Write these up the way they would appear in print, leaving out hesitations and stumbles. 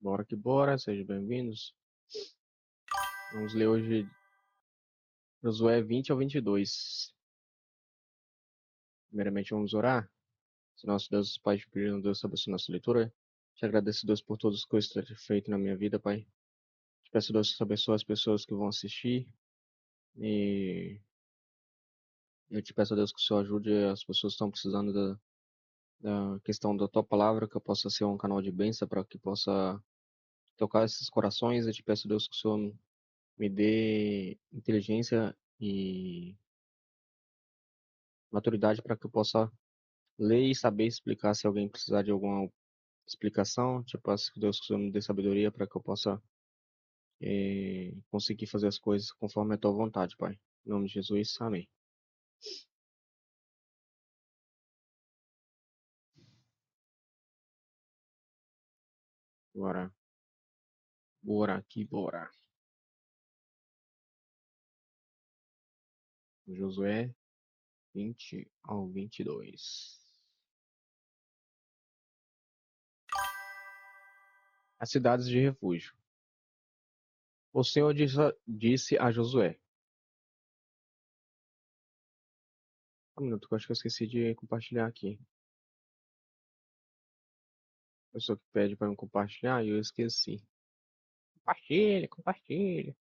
Bora que bora, sejam bem-vindos. Vamos ler hoje Josué 20 ao 22. Primeiramente, vamos orar. Se nosso Deus, Pai, te pedindo, Deus, abençoe nossa leitura. Te agradeço, Deus, por todas as coisas que tu tem feito na minha vida, Pai. Te peço, Deus, que tu abençoe as pessoas que vão assistir. E eu te peço, Deus, que o Senhor ajude as pessoas que estão precisando da questão da tua palavra, que eu possa ser um canal de bênção para que possa tocar esses corações. Eu te peço, Deus, que o Senhor me dê inteligência e maturidade para que eu possa ler e saber explicar se alguém precisar de alguma explicação. Te peço que Deus que o Senhor me dê sabedoria para que eu possa conseguir fazer as coisas conforme a tua vontade, Pai. Em nome de Jesus, amém. Bora. Bora aqui, bora. Josué 20 ao 22. As cidades de refúgio. O Senhor disse a Josué. Um minuto, que eu acho que eu esqueci de compartilhar aqui. A pessoa que pede para eu compartilhar e eu esqueci. Compartilha, compartilha.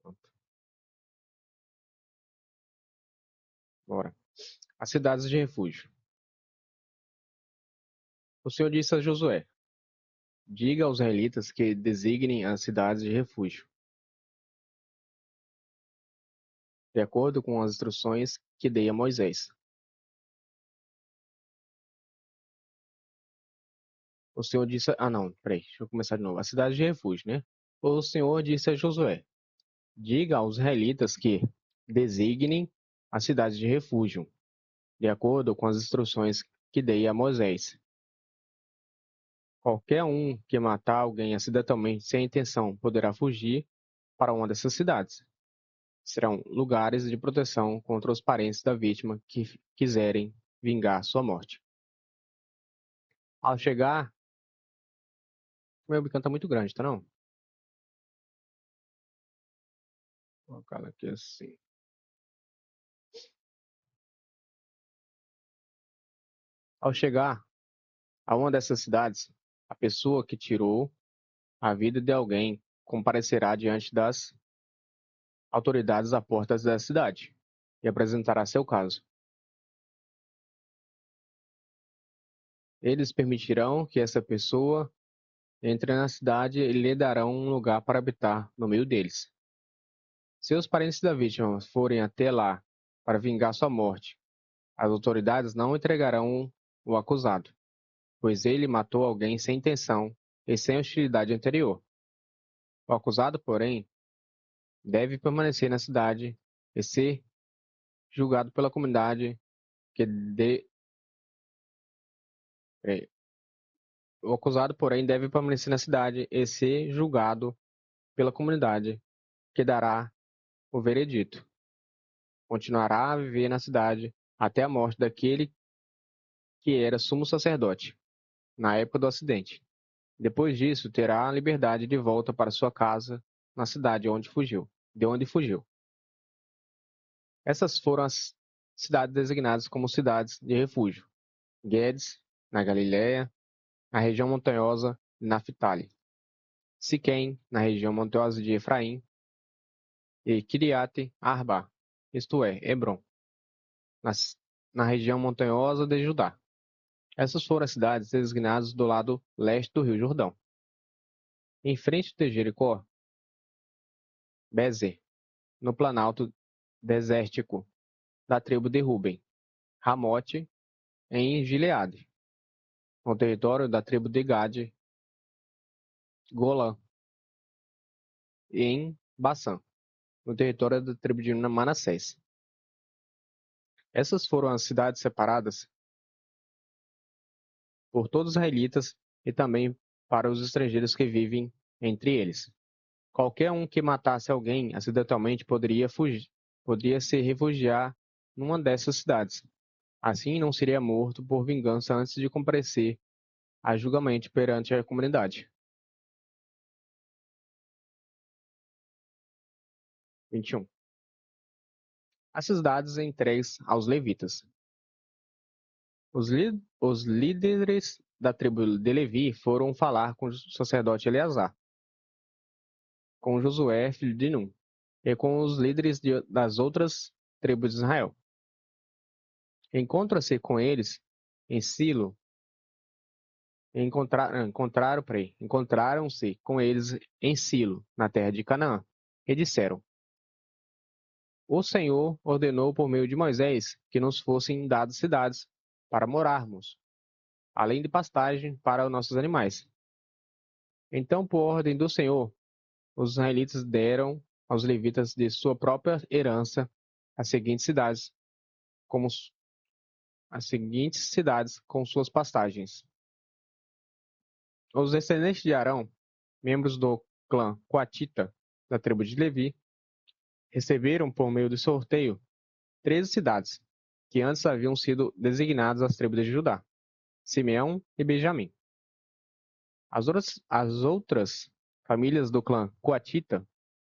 Pronto, bora. As cidades de refúgio. O Senhor disse a Josué: diga aos israelitas que designem as cidades de refúgio, de acordo com as instruções que dei a Moisés. O Senhor disse. Ah, não, peraí, deixa eu começar de novo. A cidade de refúgio, né? O Senhor disse a Josué: diga aos israelitas que designem as cidades de refúgio, de acordo com as instruções que dei a Moisés. Qualquer um que matar alguém acidentalmente sem intenção poderá fugir para uma dessas cidades. Serão lugares de proteção contra os parentes da vítima que quiserem vingar sua morte. Ao chegar, o meu bicão tá muito grande, tá não? Vou colocar aqui assim. Ao chegar a uma dessas cidades, a pessoa que tirou a vida de alguém comparecerá diante das autoridades à porta da cidade e apresentará seu caso. Eles permitirão que essa pessoa entre na cidade e lhe darão um lugar para habitar no meio deles. Se os parentes da vítima forem até lá para vingar sua morte, as autoridades não entregarão o acusado, pois ele matou alguém sem intenção e sem hostilidade anterior. O acusado, porém, deve permanecer na cidade e ser julgado pela comunidade que de... O acusado, porém, deve permanecer na cidade e ser julgado pela comunidade que dará o veredito. Continuará a viver na cidade até a morte daquele que era sumo sacerdote, na época do acidente. Depois disso, terá a liberdade de volta para sua casa na cidade de onde fugiu. Essas foram as cidades designadas como cidades de refúgio: Guedes, na Galiléia, na região montanhosa de Naftali; Siquém, na região montanhosa de Efraim; e Kiriate Arba, isto é, Hebrom, na região montanhosa de Judá. Essas foram as cidades designadas do lado leste do Rio Jordão. Em frente de Jericó, Bezer, no planalto desértico da tribo de Ruben; Ramote, em Gileade, no território da tribo de Gade; Golã, em Bassã, no território da tribo de Manassés. Essas foram as cidades separadas por todos os israelitas e também para os estrangeiros que vivem entre eles. Qualquer um que matasse alguém acidentalmente poderia se refugiar numa dessas cidades. Assim não seria morto por vingança antes de comparecer a julgamento perante a comunidade. 21. As cidades entregues aos levitas. Os líderes da tribo de Levi foram falar com o sacerdote Eleazar, com Josué, filho de Num, e com os líderes das outras tribos de Israel. Com eles em Silo, encontraram-se com eles em Silo, na terra de Canaã, e disseram: O Senhor ordenou por meio de Moisés que nos fossem dadas cidades para morarmos, além de pastagem para os nossos animais. Então, por ordem do Senhor, os israelitas deram aos levitas de sua própria herança as seguintes cidades, como com suas pastagens. Os descendentes de Arão, membros do clã coatita da tribo de Levi, receberam por meio de sorteio 13 cidades, que antes haviam sido designadas às tribos de Judá, Simeão e Benjamim. As outras famílias do clã coatita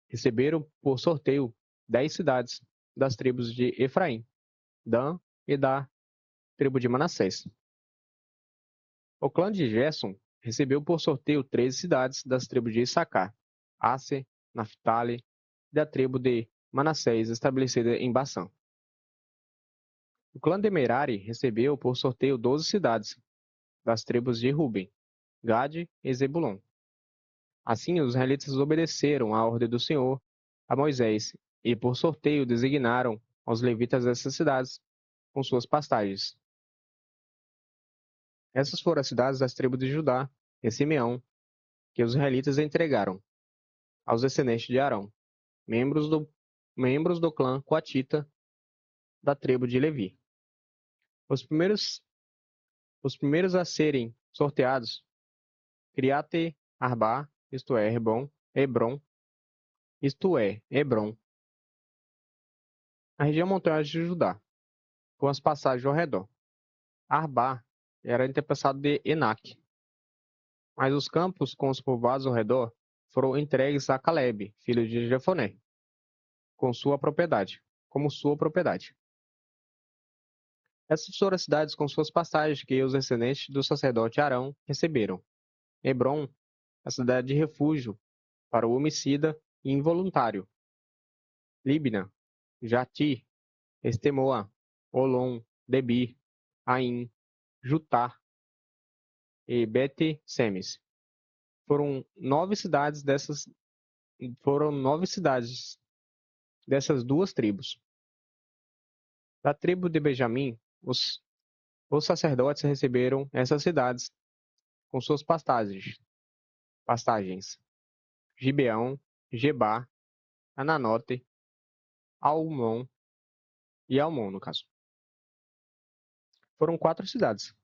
receberam por sorteio 10 cidades das tribos de Efraim, Dan e da tribo de Manassés. O clã de Gerson recebeu por sorteio 13 cidades das tribos de Issacar, Aser, Naphtali e da tribo de Manassés estabelecida em Bassã. O clã de Merari recebeu por sorteio 12 cidades das tribos de Ruben, Gade e Zebulon. Assim, os israelitas obedeceram à ordem do Senhor a Moisés e, por sorteio, designaram aos levitas essas cidades com suas pastagens. Essas foram as cidades das tribos de Judá e Simeão, que os israelitas entregaram aos descendentes de Arão, membros do clã coatita da tribo de Levi. Os primeiros a serem sorteados, Criate Arba, isto é, Hebron, a região montanhosa de Judá, com as passagens ao redor. Arba era antepassado de Enac, mas os campos com os povoados ao redor foram entregues a Caleb, filho de Jefoné, como sua propriedade. Essas foram as cidades com suas passagens que os descendentes do sacerdote Arão receberam. Hebron, a cidade de refúgio para o homicida e involuntário. Libna, Jati, Estemoa, Olom, Debir, Aim, Jutá e Bet-Semes. Foram 9 cidades dessas duas tribos. Da tribo de Benjamim, os sacerdotes receberam essas cidades com suas pastagens. Gibeão, Gebá, Ananote, Almon e Almon, no caso. Foram 4 cidades.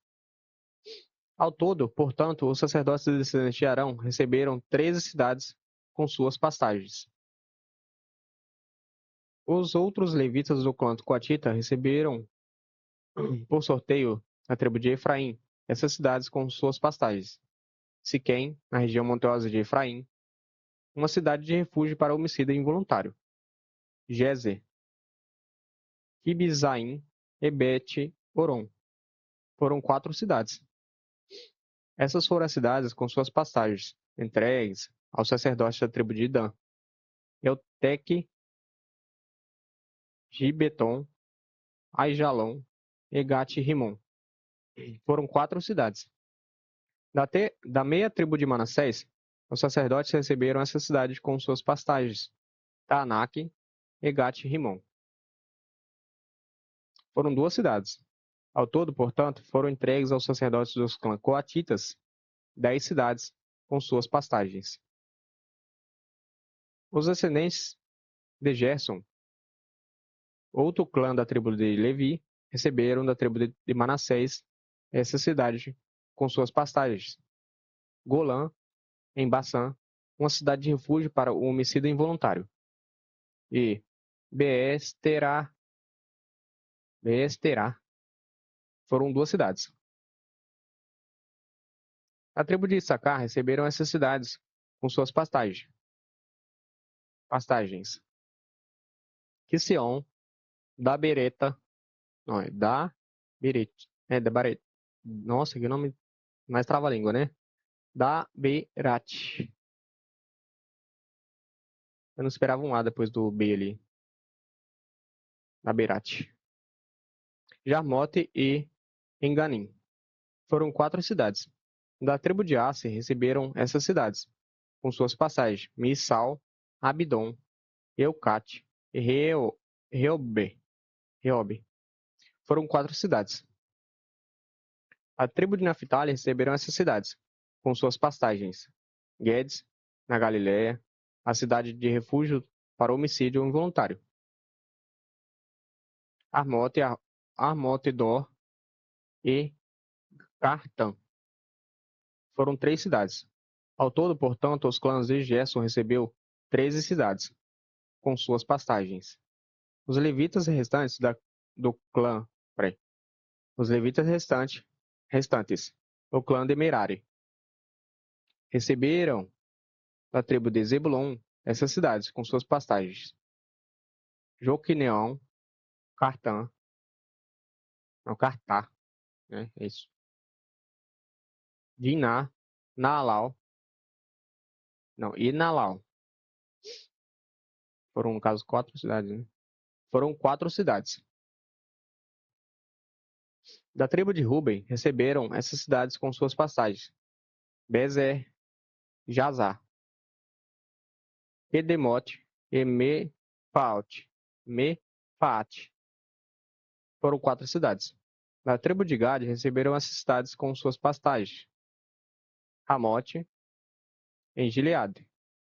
Ao todo, portanto, os sacerdotes descendentes de Arão receberam 13 cidades com suas pastagens. Os outros levitas do clã coatita receberam, por sorteio, a tribo de Efraim, essas cidades com suas pastagens. Siquém, na região montanhosa de Efraim, uma cidade de refúgio para homicida involuntário. Gezer, Kibzaim e Bet-Horon. Foram 4 cidades. Essas foram as cidades com suas pastagens, entregues aos sacerdotes da tribo de Dan. Eutec, Gibeton, Aijalon e Gat-Rimon. Foram 4 cidades. Da meia tribo de Manassés, os sacerdotes receberam essas cidades com suas pastagens, Taanak e Gat-Rimon. Foram 2 cidades. Ao todo, portanto, foram entregues aos sacerdotes dos clãs coatitas 10 cidades com suas pastagens. Os descendentes de Gerson, outro clã da tribo de Levi, receberam da tribo de Manassés essa cidade com suas pastagens. Golã, em Bassã, uma cidade de refúgio para o homicida involuntário. E Beestera, Besterá. Foram 2 cidades. A tribo de Issacar receberam essas cidades com suas pastagens. Quision, Dabereta, não, é Daberete, Dabarete. Nossa, que nome mais trava-língua, né? Daberate. Eu não esperava um A depois do B ali. Daberate. Jarmote e Enganim. Foram 4 cidades. Da tribo de Asser receberam essas cidades, com suas passagens: Missal, Abdon, Eucate e Reobe. Foram 4 cidades. A tribo de Naphtali receberam essas cidades, com suas pastagens: Guedes, na Galiléia, a cidade de refúgio para homicídio involuntário; Armote, Dor e Cartã. Foram 3 cidades. Ao todo, portanto, os clãs de Gerson recebeu 13 cidades, com suas pastagens. Os levitas restantes do clã, peraí, os levitas restantes do clã de Merari receberam da tribo de Zebulon essas cidades com suas pastagens: Joquineão, Cartã, não, Cartá, né? É isso. Diná, Naalau, não, e Nalau. Foram, no caso, 4 cidades, né? Foram 4 cidades. Da tribo de Ruben receberam essas cidades com suas passagens: Bezer, Jazar, Kedemote e Mefaate. Foram 4 cidades. Da tribo de Gade receberam essas cidades com suas pastagens: Ramote, em Gileade,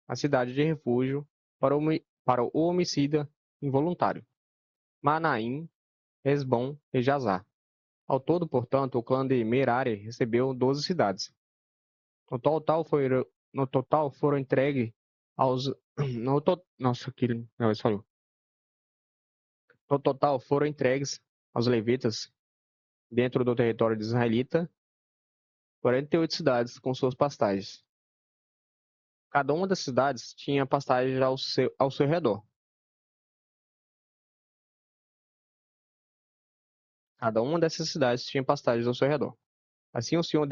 a cidade de refúgio para o homicida involuntário; Manaim, Hesbom e Jazar. Ao todo, portanto, o clã de Merari recebeu 12 cidades. No total, foram entregues aos. Nossa, que. Não, isso falou. No total, foram entregues aos levitas, dentro do território de israelita, 48 cidades com suas pastagens. Cada uma das cidades tinha pastagens ao seu redor. Cada uma dessas cidades tinha pastagens ao seu redor. Assim o Senhor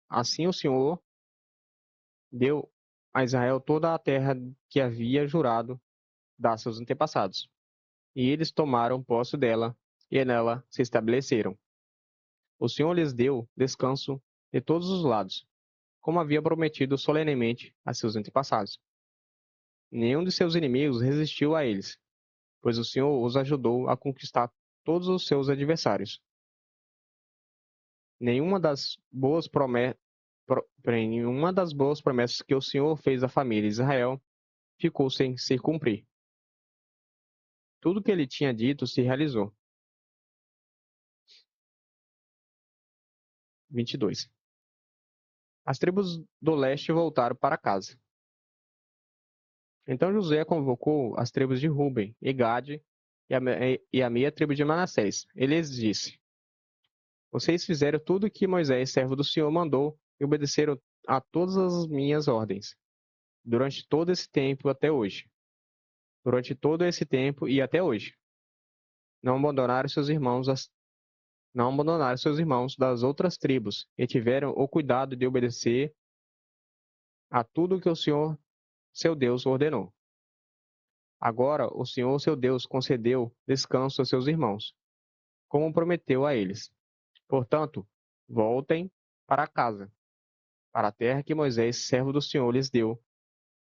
assim o Senhor deu a Israel toda a terra que havia jurado dar a seus antepassados. E eles tomaram posse dela e nela se estabeleceram. O Senhor lhes deu descanso de todos os lados, como havia prometido solenemente a seus antepassados. Nenhum de seus inimigos resistiu a eles, pois o Senhor os ajudou a conquistar todos os seus adversários. Nenhuma das boas promessas que o Senhor fez à família de Israel ficou sem se cumprir. Tudo que ele tinha dito se realizou. 22. As tribos do leste voltaram para casa. Então José convocou as tribos de Ruben e Gade e a meia tribo de Manassés. Ele lhes disse: Vocês fizeram tudo o que Moisés, servo do Senhor, mandou e obedeceram a todas as minhas ordens, durante todo esse tempo até hoje. Durante todo esse tempo e até hoje. Não abandonaram seus irmãos das outras tribos e tiveram o cuidado de obedecer a tudo que o Senhor, seu Deus, ordenou. Agora o Senhor, seu Deus, concedeu descanso a seus irmãos, como prometeu a eles. Portanto, voltem para casa, para a terra que Moisés, servo do Senhor, lhes deu,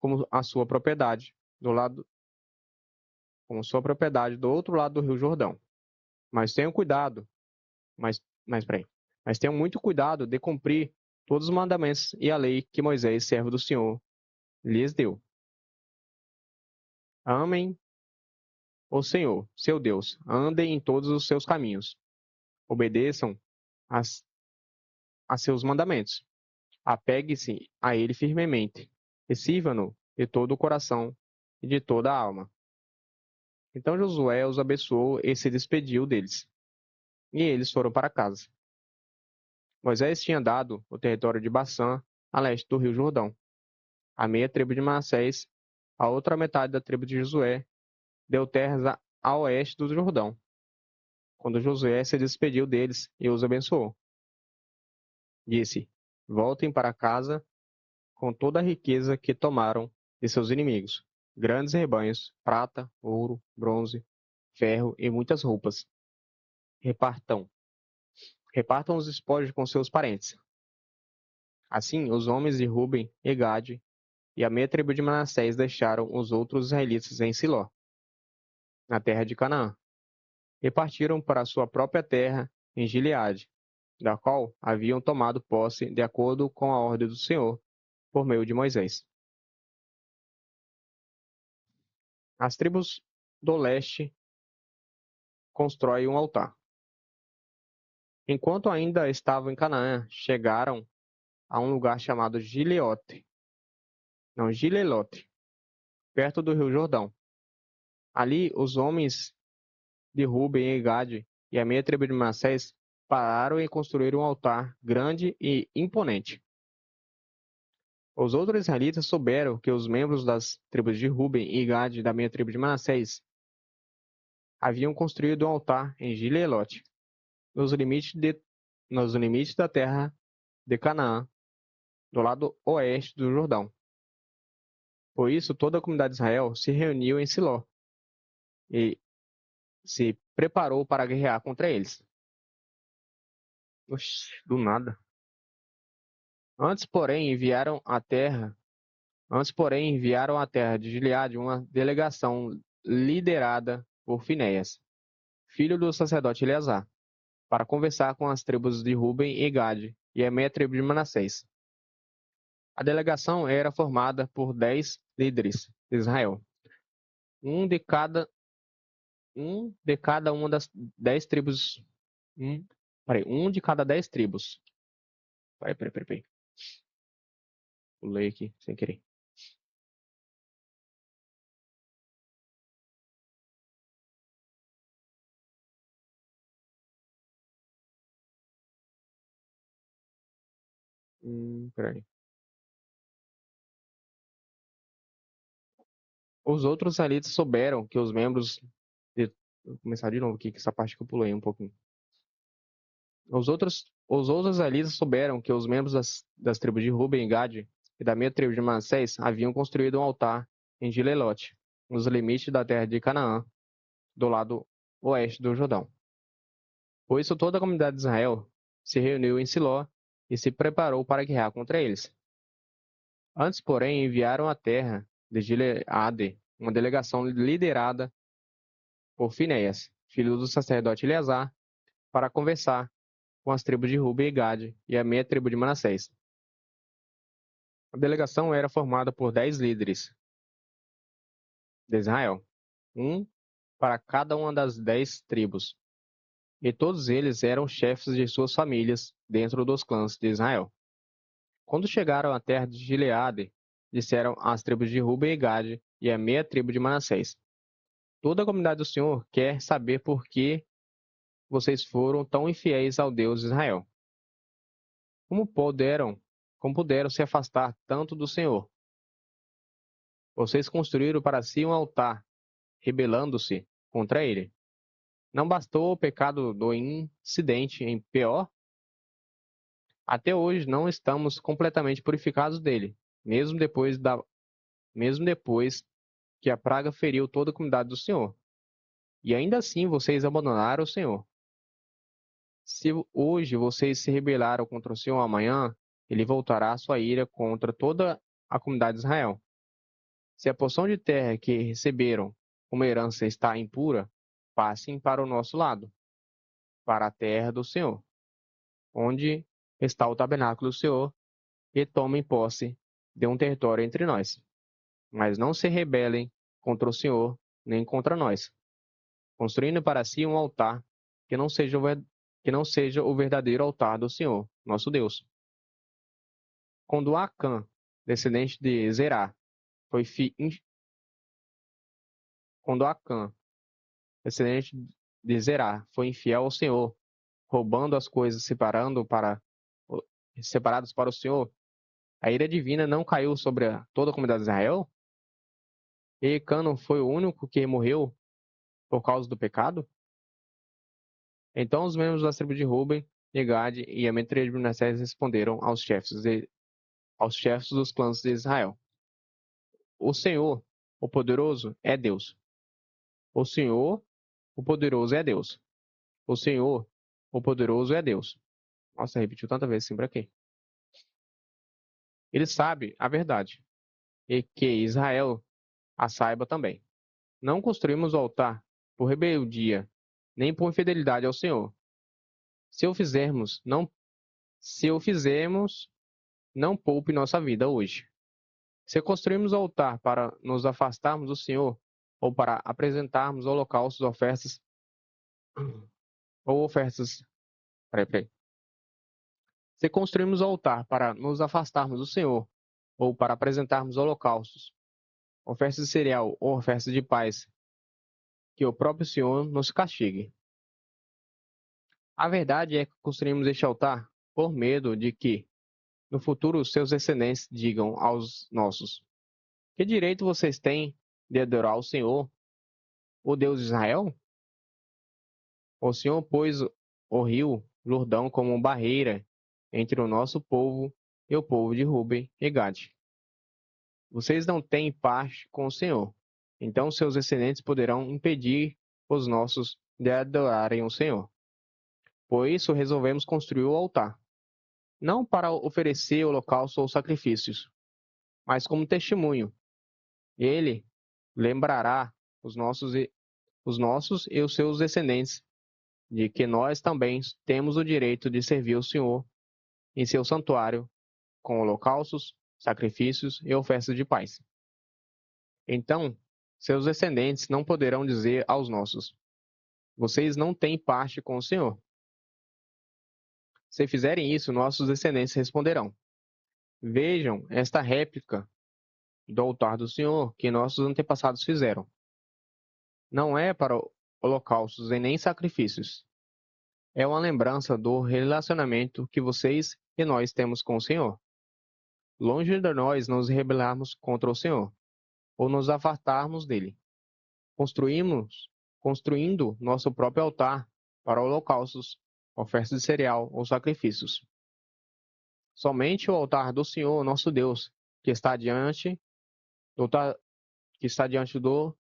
como a sua propriedade, como sua propriedade do outro lado do Rio Jordão. Mas tenham cuidado, peraí. Mas tenham muito cuidado de cumprir todos os mandamentos e a lei que Moisés, servo do Senhor, lhes deu. Amem o Senhor, seu Deus, andem em todos os seus caminhos, obedeçam a seus mandamentos, apegue-se a ele firmemente, e sirva-no de todo o coração e de toda a alma. Então Josué os abençoou e se despediu deles, e eles foram para casa. Moisés tinha dado o território de Bassã, a leste do rio Jordão, a meia tribo de Manassés, a outra metade da tribo de Josué, deu terras a oeste do Jordão, quando Josué se despediu deles e os abençoou. Disse: Voltem para casa com toda a riqueza que tomaram de seus inimigos, grandes rebanhos, prata, ouro, bronze, ferro e muitas roupas. Repartam. Repartam os espólios com seus parentes. Assim, os homens de Ruben e Gade e a meia tribo de Manassés deixaram os outros israelitas em Siló, na terra de Canaã, e partiram para sua própria terra em Gileade, da qual haviam tomado posse de acordo com a ordem do Senhor, por meio de Moisés. As tribos do leste constroem um altar. Enquanto ainda estavam em Canaã, chegaram a um lugar chamado Gileote, perto do rio Jordão. Ali, os homens de Ruben e Gade e a meia tribo de Manassés pararam e construíram um altar grande e imponente. Os outros israelitas souberam que os membros das tribos de Ruben e Gade da meia tribo de Manassés haviam construído um altar em Gileote, nos limites da terra de Canaã, do lado oeste do Jordão. Por isso, toda a comunidade de Israel se reuniu em Siló e se preparou para guerrear contra eles. Oxi, do nada. Antes, porém, enviaram à terra de Gileade uma delegação liderada por Finéias, filho do sacerdote Eleazar, para conversar com as tribos de Ruben e Gade e a meia tribo de Manassés. A delegação era formada por 10 líderes de Israel, um de cada uma das 10 tribos. Um de cada 10 tribos. Peraí. Pulei aqui, sem querer. Peraí. Os outros israelitas souberam que os membros. Vou começar de novo aqui, que essa parte que eu pulei um pouquinho. Os outros israelitas souberam que os membros das tribos de Ruben e Gade e da meia tribo de Manassés haviam construído um altar em Gilelote, nos limites da terra de Canaã, do lado oeste do Jordão. Por isso, toda a comunidade de Israel se reuniu em Siló e se preparou para guerrear contra eles. Antes, porém, enviaram à terra de Gileade uma delegação liderada por Finéias, filho do sacerdote Eleazar, para conversar com as tribos de Ruben e Gade e a meia tribo de Manassés. A delegação era formada por 10 líderes de Israel, um para cada uma das 10 tribos, e todos eles eram chefes de suas famílias dentro dos clãs de Israel. Quando chegaram à terra de Gileade, disseram às tribos de Ruben e Gade e à meia tribo de Manassés: Toda a comunidade do Senhor quer saber por que vocês foram tão infiéis ao Deus de Israel. Como puderam se afastar tanto do Senhor? Vocês construíram para si um altar, rebelando-se contra ele. Não bastou o pecado do incidente em Peor? Até hoje não estamos completamente purificados dele, mesmo depois que a praga feriu toda a comunidade do Senhor. E ainda assim vocês abandonaram o Senhor. Se hoje vocês se rebelaram contra o Senhor, amanhã ele voltará a sua ira contra toda a comunidade de Israel. Se a porção de terra que receberam como herança está impura, passem para o nosso lado, para a terra do Senhor, onde está o tabernáculo do Senhor, e tomem posse de um território entre nós. Mas não se rebelem contra o Senhor, nem contra nós, construindo para si um altar que não seja o verdadeiro altar do Senhor, nosso Deus. Quando Acã, descendente de Zerá, foi quando Acã, descendente de Zerá, foi infiel ao Senhor, roubando as coisas separadas para o Senhor, a ira divina não caiu sobre toda a comunidade de Israel? E Cã foi o único que morreu por causa do pecado? Então os membros das tribos de Ruben, de Gade e a metade de Manassés responderam aos chefes dos clãs de Israel: O Senhor, o poderoso, é Deus. O Senhor, o poderoso é Deus. O Senhor, o poderoso é Deus. Nossa, repetiu tanta vez assim pra quê? Ele sabe a verdade, e que Israel a saiba também. Não construímos o altar por rebeldia, nem por infidelidade ao Senhor. Se o fizermos, não poupe nossa vida hoje. Se construímos o altar para nos afastarmos do Senhor, ou para apresentarmos holocaustos, ofertas. Peraí. Se construímos o altar para nos afastarmos do Senhor, ou para apresentarmos holocaustos, ofertas de cereal ou ofertas de paz, que o próprio Senhor nos castigue. A verdade é que construímos este altar por medo de que, no futuro, seus descendentes digam aos nossos: Que direito vocês têm de adorar o Senhor, o Deus de Israel? O Senhor pôs o rio Jordão como barreira entre o nosso povo e o povo de Ruben e Gade. Vocês não têm parte com o Senhor, então seus descendentes poderão impedir os nossos de adorarem o Senhor. Por isso resolvemos construir o altar, não para oferecer holocausto ou sacrifícios, mas como testemunho. Ele lembrará os nossos e os seus descendentes de que nós também temos o direito de servir o Senhor em seu santuário com holocaustos, sacrifícios e ofertas de paz. Então, seus descendentes não poderão dizer aos nossos: Vocês não têm parte com o Senhor. Se fizerem isso, nossos descendentes responderão: Vejam esta réplica do altar do Senhor que nossos antepassados fizeram. Não é para holocaustos e nem sacrifícios. É uma lembrança do relacionamento que vocês e nós temos com o Senhor. Longe de nós nos rebelarmos contra o Senhor, ou nos afastarmos dele. Construindo nosso próprio altar para holocaustos, ofertas de cereal ou sacrifícios. Somente o altar do Senhor, nosso Deus, que está diante do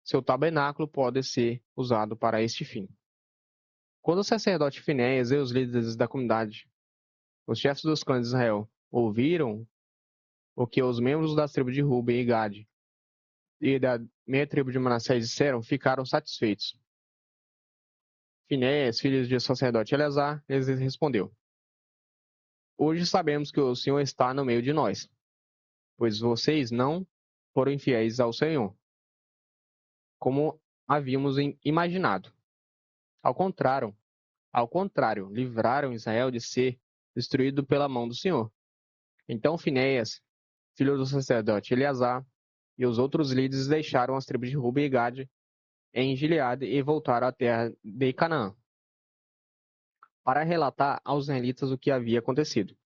seu tabernáculo, pode ser usado para este fim. Quando o sacerdote Finéias e os líderes da comunidade, os chefes dos clãs de Israel, ouviram o que os membros das tribos de Ruben e Gade e da meia tribo de Manassés disseram, ficaram satisfeitos. Finéias, filho de sacerdote Eleazar, lhes respondeu: Hoje sabemos que o Senhor está no meio de nós, pois vocês não foram infiéis ao Senhor, como havíamos imaginado. Ao contrário, livraram Israel de ser destruído pela mão do Senhor. Então Finéias, filho do sacerdote Eleazar, e os outros líderes deixaram as tribos de Ruben e Gade em Gileade e voltaram à terra de Canaã, para relatar aos israelitas o que havia acontecido.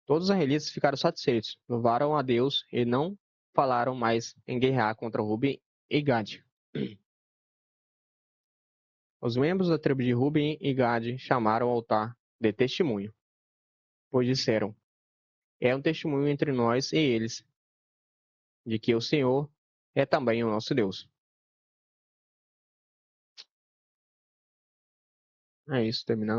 Todos os israelitas ficaram satisfeitos, louvaram a Deus e não falaram mais em guerrear contra Ruben e Gade. Os membros da tribo de Ruben e Gade chamaram o altar de testemunho, pois disseram: É um testemunho entre nós e eles, de que o Senhor é também o nosso Deus. É isso, terminamos.